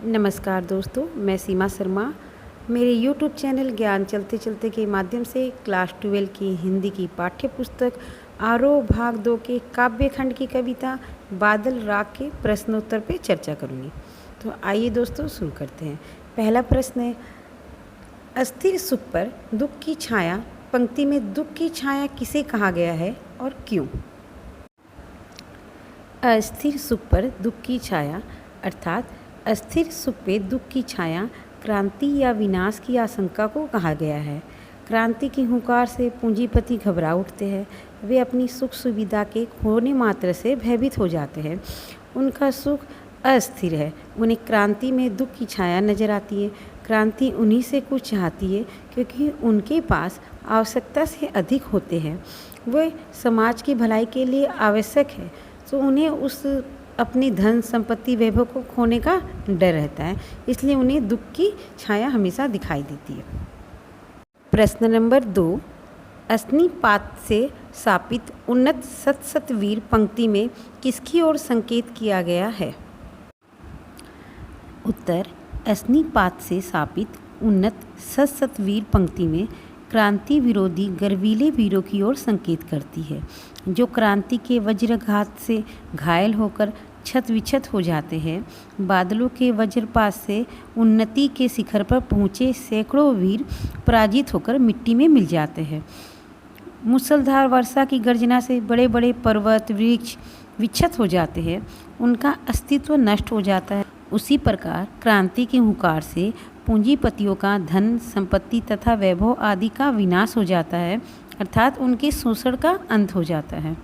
नमस्कार दोस्तों, मैं सीमा शर्मा। मेरे यूट्यूब चैनल ज्ञान चलते चलते के माध्यम से क्लास 12 की हिंदी की पाठ्य पुस्तक आरोह भाग 2 के काव्य खंड की कविता बादल राग के प्रश्नोत्तर पे चर्चा करूँगी। तो आइए दोस्तों शुरू करते हैं। पहला प्रश्न है, अस्थिर सुख पर दुख की छाया पंक्ति में दुख की छाया किसे कहा गया है और क्यों? अस्थिर सुख पर दुख की छाया अर्थात अस्थिर सुख पे दुख की छाया क्रांति या विनाश की आशंका को कहा गया है। क्रांति की हुंकार से पूंजीपति घबरा उठते हैं। वे अपनी सुख सुविधा के खोने मात्र से भयभीत हो जाते हैं। उनका सुख अस्थिर है। उन्हें क्रांति में दुख की छाया नजर आती है। क्रांति उन्हीं से कुछ चाहती है क्योंकि उनके पास आवश्यकता से अधिक होते हैं। वे समाज की भलाई के लिए आवश्यक है, तो उन्हें उस अपनी धन संपत्ति वैभव को खोने का डर रहता है, इसलिए उन्हें दुख की छाया हमेशा दिखाई देती है। प्रश्न नंबर 2, अस्निपात से शापित उन्नत सत वीर पंक्ति में किसकी ओर संकेत किया गया है? उत्तर, अस्निपात से शापित उन्नत सत वीर पंक्ति में क्रांति विरोधी गर्वीले वीरों की ओर संकेत करती है, जो क्रांति के वज्रघात से घायल होकर छत विछत हो जाते हैं। बादलों के वज्रपात से उन्नति के शिखर पर पहुँचे सैकड़ों वीर पराजित होकर मिट्टी में मिल जाते हैं। मूसलधार वर्षा की गर्जना से बड़े बड़े पर्वत वृक्ष विक्षत हो जाते हैं, उनका अस्तित्व नष्ट हो जाता है। उसी प्रकार क्रांति की हुंकार से पूंजीपतियों का धन संपत्ति तथा वैभव आदि का विनाश हो जाता है, अर्थात उनके शोषण का अंत हो जाता है।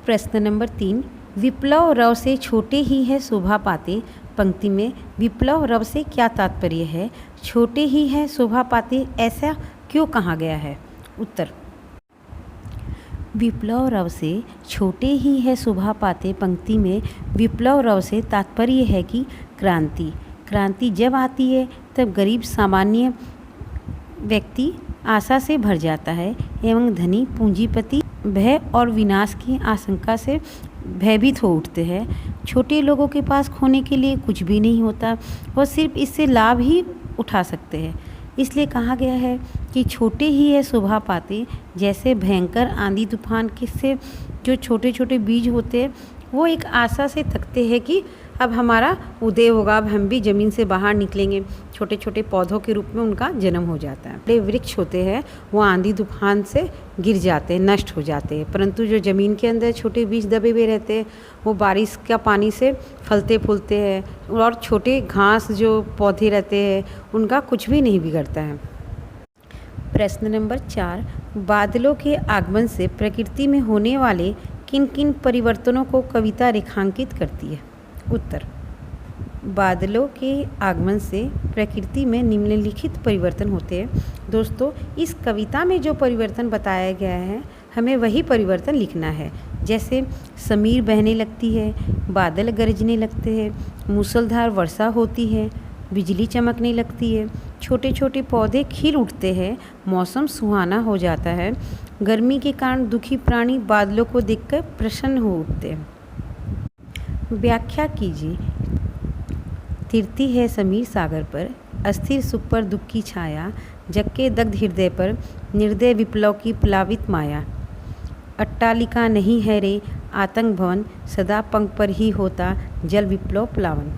प्रश्न नंबर 3, विप्लव रव से छोटे ही है शोभा पाते पंक्ति में विप्लव रव से क्या तात्पर्य है? छोटे ही है शोभा पाते ऐसा क्यों कहा गया है? उत्तर, विप्लव रव से छोटे ही है शोभा पाते पंक्ति में विप्लव रव से तात्पर्य है कि क्रांति जब आती है तब गरीब सामान्य व्यक्ति आशा से भर जाता है एवं धनी पूंजीपति भय और विनाश की आशंका से भयभीत हो उठते हैं। छोटे लोगों के पास खोने के लिए कुछ भी नहीं होता, वह सिर्फ इससे लाभ ही उठा सकते हैं। इसलिए कहा गया है कि छोटे ही है शोभा पाते। जैसे भयंकर आंधी तूफान से जो छोटे छोटे बीज होते हैं वो एक आशा से थकते हैं कि अब हमारा उदय होगा, अब हम भी ज़मीन से बाहर निकलेंगे। छोटे छोटे पौधों के रूप में उनका जन्म हो जाता है। बड़े वृक्ष होते हैं वो आंधी तूफान से गिर जाते हैं, नष्ट हो जाते हैं, परंतु जो ज़मीन के अंदर छोटे बीज दबे हुए रहते हैं वो बारिश का पानी से फलते फूलते हैं और छोटे घास जो पौधे रहते हैं उनका कुछ भी नहीं बिगड़ता है। प्रश्न नंबर 4, बादलों के आगमन से प्रकृति में होने वाले किन किन परिवर्तनों को कविता रेखांकित करती है? उत्तर, बादलों के आगमन से प्रकृति में निम्नलिखित परिवर्तन होते हैं। दोस्तों, इस कविता में जो परिवर्तन बताया गया है हमें वही परिवर्तन लिखना है। जैसे समीर बहने लगती है, बादल गरजने लगते हैं, मूसलधार वर्षा होती है, बिजली चमकने लगती है, छोटे छोटे पौधे खिल उठते हैं, मौसम सुहाना हो जाता है, गर्मी के कारण दुखी प्राणी बादलों को देखकर प्रसन्न हो उठते हैं। व्याख्या कीजिए। तिरती है समीर सागर पर, अस्थिर सुख पर दुख की छाया, जग के दग्ध हृदय पर निर्दय विप्लव की प्लावित माया। अट्टालिका नहीं है रे आतंक भवन, सदा पंख पर ही होता जल विप्लव प्लावन।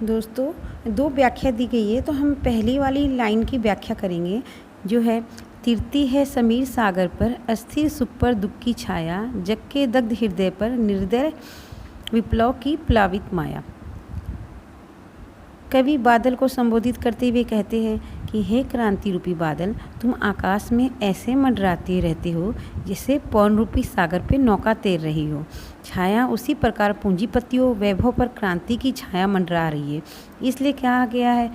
दोस्तों, 2 व्याख्या दी गई है, तो हम पहली वाली लाइन की व्याख्या करेंगे जो है, तिरती है समीर सागर पर, अस्थिर सुख पर दुख की छाया, जग के दग्ध हृदय पर निर्दय विप्लव की प्लावित माया। कवि बादल को संबोधित करते हुए कहते हैं कि हे क्रांति रूपी बादल, तुम आकाश में ऐसे मंडराते रहते हो जैसे पौन रूपी सागर पे नौका तैर रही हो। छाया उसी प्रकार पूंजीपतियों वैभव पर क्रांति की छाया मंडरा रही है। इसलिए कहा गया है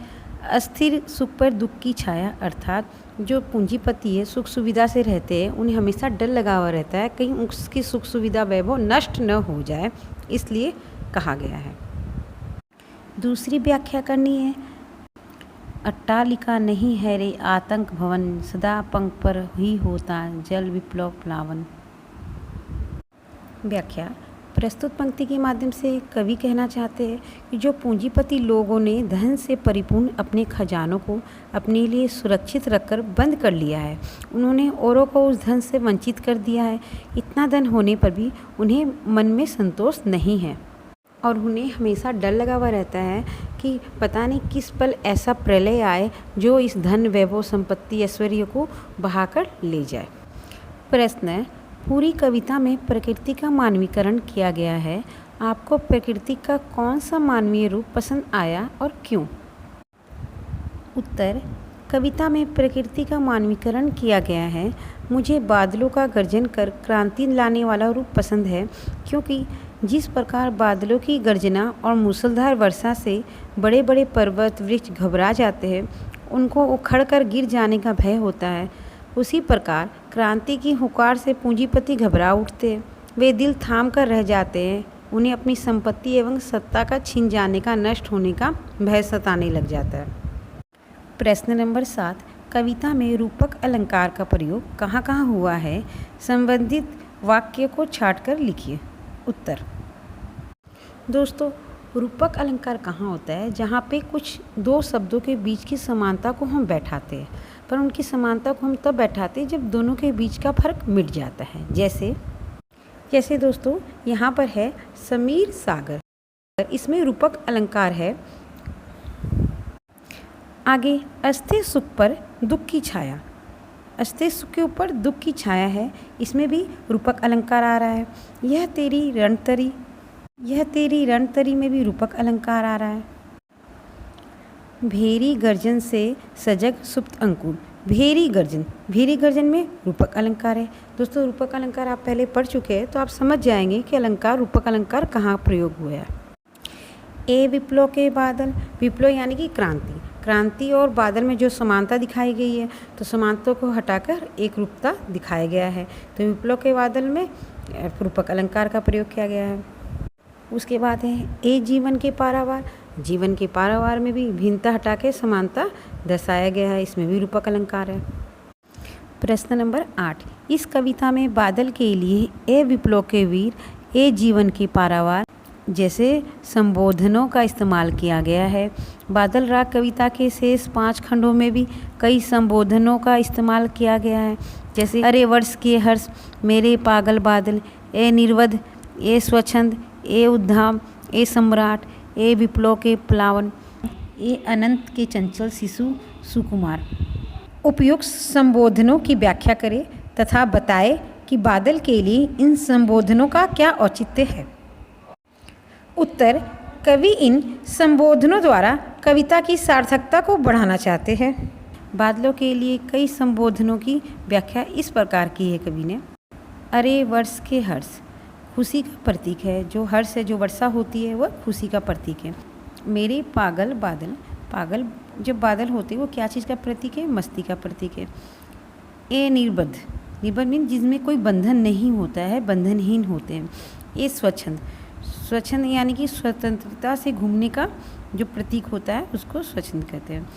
अस्थिर सुख पर दुख की छाया, अर्थात जो पूंजीपति है सुख सुविधा से रहते हैं उन्हें हमेशा डर लगा हुआ रहता है कहीं उसकी सुख सुविधा वैभव नष्ट न हो जाए, इसलिए कहा गया है। दूसरी व्याख्या करनी है, अट्टालिका नहीं है रे आतंक भवन, सदा पंख पर ही होता जल विप्लव प्लावन। व्याख्या, प्रस्तुत पंक्ति के माध्यम से कवि कहना चाहते हैं कि जो पूंजीपति लोगों ने धन से परिपूर्ण अपने खजानों को अपने लिए सुरक्षित रखकर बंद कर लिया है, उन्होंने औरों को उस धन से वंचित कर दिया है। इतना धन होने पर भी उन्हें मन में संतोष नहीं है और उन्हें हमेशा डर लगा हुआ रहता है कि पता नहीं किस पल ऐसा प्रलय आए जो इस धन, वैभव, संपत्ति, ऐश्वर्य को बहाकर ले जाए। प्रश्न: पूरी कविता में प्रकृति का मानवीकरण किया गया है। आपको प्रकृति का कौन सा मानवीय रूप पसंद आया और क्यों? उत्तर: कविता में प्रकृति का मानवीकरण किया गया है। मुझे बादलों का गर्जन कर क्रांति लाने वाला रूप पसंद है, क्योंकि जिस प्रकार बादलों की गर्जना और मूसलधार वर्षा से बड़े बड़े पर्वत वृक्ष घबरा जाते हैं, उनको उखड़ कर गिर जाने का भय होता है, उसी प्रकार क्रांति की हुकार से पूंजीपति घबरा उठते हैं। वे दिल थाम कर रह जाते हैं। उन्हें अपनी संपत्ति एवं सत्ता का छिन जाने का, नष्ट होने का भय सताने लग जाता है। प्रश्न नंबर 7, कविता में रूपक अलंकार का प्रयोग कहाँ कहाँ हुआ है? संबंधित वाक्य को छांटकर लिखिए। उत्तर: दोस्तों, रूपक अलंकार कहाँ होता है? जहाँ पे कुछ दो शब्दों के बीच की समानता को हम बैठाते हैं, पर उनकी समानता को हम तब बैठाते हैं जब दोनों के बीच का फर्क मिट जाता है। जैसे दोस्तों यहाँ पर है समीर सागर, इसमें रूपक अलंकार है। आगे अस्थिर सुख पर दुख की छाया, अस्थिर सुख के ऊपर दुख की छाया है, इसमें भी रूपक अलंकार आ रहा है। यह तेरी रणतरी में भी रूपक अलंकार आ रहा है। भेरी गर्जन से सजग सुप्त अंकुर, भेरी गर्जन में रूपक अलंकार है। दोस्तों, रूपक अलंकार आप पहले पढ़ चुके हैं, तो आप समझ जाएंगे कि अलंकार, रूपक अलंकार कहाँ प्रयोग हुआ है। ए विप्लव के बादल, विप्लव यानी कि क्रांति और बादल में जो समानता दिखाई गई है, तो समानता को हटाकर एक रूपता दिखाया गया है। तो विप्लव के बादल में रूपक अलंकार का प्रयोग किया गया है। उसके बाद है ए जीवन के पारावार में भी भिन्नता हटा के समानता दर्शाया गया है, इसमें भी रूपक अलंकार है। प्रश्न नंबर 8, इस कविता में बादल के लिए ए विप्लव के वीर, ए जीवन के पारावार जैसे संबोधनों का इस्तेमाल किया गया है। बादल राग कविता के शेष 5 खंडों में भी कई संबोधनों का इस्तेमाल किया गया है, जैसे अरे वर्ष के हर्ष, मेरे पागल बादल, ए निर्वध, ए स्वच्छंद, ए उद्धाम, ए सम्राट, ए विप्लव के प्लावन, ए अनंत के चंचल शिशु सुकुमार। उपयुक्त संबोधनों की व्याख्या करें तथा बताएं कि बादल के लिए इन संबोधनों का क्या औचित्य है। उत्तर: कवि इन संबोधनों द्वारा कविता की सार्थकता को बढ़ाना चाहते हैं। बादलों के लिए कई संबोधनों की व्याख्या इस प्रकार की है कवि ने। अरे वर्ष के हर्ष, खुशी का प्रतीक है। जो हर्ष है, जो वर्षा होती है, वह खुशी का प्रतीक है। मेरे पागल बादल, जब बादल होते हैं वो क्या चीज़ का प्रतीक है? मस्ती का प्रतीक है। ए निर्बद्ध मीन जिसमें कोई बंधन नहीं होता है, बंधनहीन होते हैं। ए स्वच्छंद यानी कि स्वतंत्रता से घूमने का जो प्रतीक होता है उसको स्वच्छंद कहते हैं।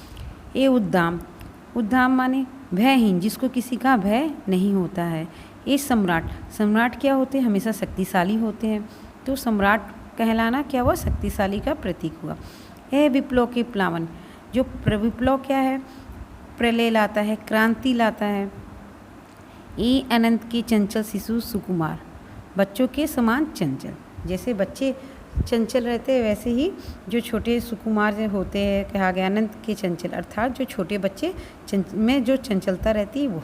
ए उद्दाम माने भयहीन, जिसको किसी का भय नहीं होता है। ए सम्राट क्या होते हैं? हमेशा शक्तिशाली होते हैं, तो सम्राट कहलाना क्या हुआ? शक्तिशाली का प्रतीक हुआ। ए विप्लव के प्लावन, जो विप्लव क्या है? प्रलय लाता है, क्रांति लाता है। ए अनंत के चंचल शिशु सुकुमार, बच्चों के समान चंचल, जैसे बच्चे चंचल रहते हैं वैसे ही जो छोटे सुकुमार होते हैं, कहा गया अनंत के चंचल, अर्थात जो छोटे बच्चे में जो चंचलता रहती है वो।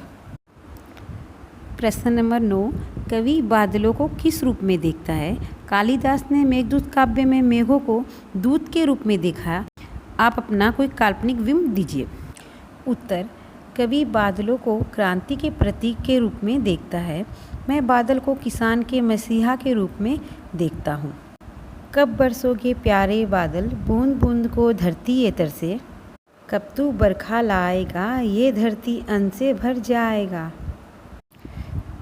प्रश्न नंबर 9, कवि बादलों को किस रूप में देखता है? कालिदास ने मेघदूत काव्य में मेघों को दूत के रूप में देखा। आप अपना कोई काल्पनिक बिंब दीजिए। उत्तर: कवि बादलों को क्रांति के प्रतीक के रूप में देखता है। मैं बादल को किसान के मसीहा के रूप में देखता हूँ। कब बरसोगे प्यारे बादल, बूंद बूंद को धरती ये तरसे, कब तू बरखा लाएगा, ये धरती अन्न से भर जाएगा।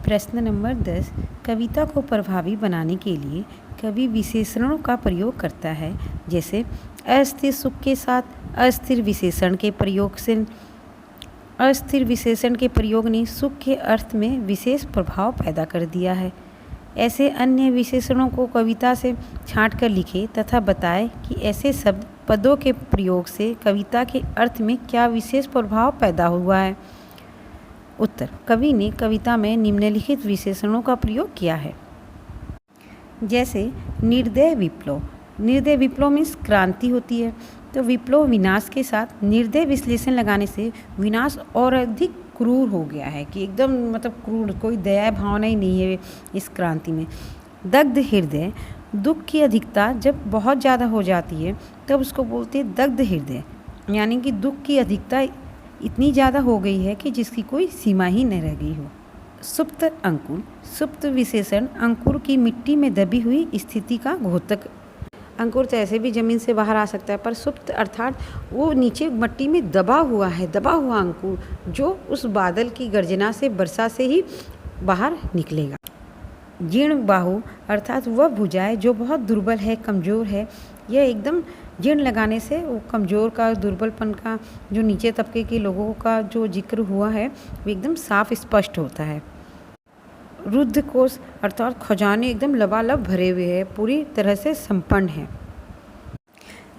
प्रश्न नंबर 10, कविता को प्रभावी बनाने के लिए कवि विशेषणों का प्रयोग करता है, जैसे अस्थिर सुख के साथ अस्थिर विशेषण के प्रयोग ने सुख के अर्थ में विशेष प्रभाव पैदा कर दिया है। ऐसे अन्य विशेषणों को कविता से छांट कर लिखे तथा बताए कि ऐसे शब्द पदों के प्रयोग से कविता के अर्थ में क्या विशेष प्रभाव पैदा हुआ है। उत्तर, कवि ने कविता में निम्नलिखित विशेषणों का प्रयोग किया है। जैसे निर्दय विप्लव। निर्दय विप्लव मीन्स क्रांति होती है, तो विप्लव विनाश के साथ निर्दय विश्लेषण लगाने से विनाश और अधिक क्रूर हो गया है कि एकदम मतलब क्रूर, कोई दया भावना ही नहीं है इस क्रांति में। दग्ध हृदय, दुख की अधिकता जब बहुत ज़्यादा हो जाती है तब उसको बोलते हैं दग्ध हृदय, यानी कि दुख की अधिकता इतनी ज़्यादा हो गई है कि जिसकी कोई सीमा ही न रह गई हो। सुप्त अंकुर। सुप्त विशेषण अंकुर की मिट्टी में दबी हुई स्थिति का घोतक। अंकुर तो ऐसे भी ज़मीन से बाहर आ सकता है, पर सुप्त अर्थात वो नीचे मिट्टी में दबा हुआ है, दबा हुआ अंकुर जो उस बादल की गर्जना से, वर्षा से ही बाहर निकलेगा। जीर्ण बाहु अर्थात वह भुजाएं जो बहुत दुर्बल है, कमज़ोर है। यह एकदम जीर्ण लगाने से वो कमज़ोर का, दुर्बलपन का, जो नीचे तबके के लोगों का जो जिक्र हुआ है वो एकदम साफ स्पष्ट होता है। रुद्ध कोश अर्थात खजाने एकदम लबालब भरे हुए हैं, पूरी तरह से संपन्न है।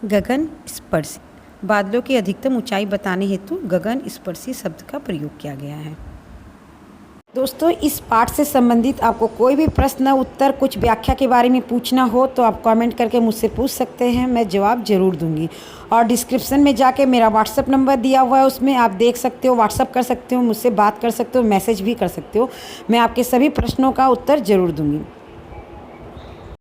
गगन स्पर्शी। बादलों की अधिकतम ऊंचाई बताने हेतु गगन स्पर्शी शब्द का प्रयोग किया गया है। दोस्तों, इस पाठ से संबंधित आपको कोई भी प्रश्न, उत्तर, कुछ व्याख्या के बारे में पूछना हो तो आप कमेंट करके मुझसे पूछ सकते हैं, मैं जवाब ज़रूर दूंगी। और डिस्क्रिप्शन में जाके मेरा व्हाट्सअप नंबर दिया हुआ है, उसमें आप देख सकते हो, व्हाट्सअप कर सकते हो, मुझसे बात कर सकते हो, मैसेज भी कर सकते हो। मैं आपके सभी प्रश्नों का उत्तर ज़रूर दूंगी।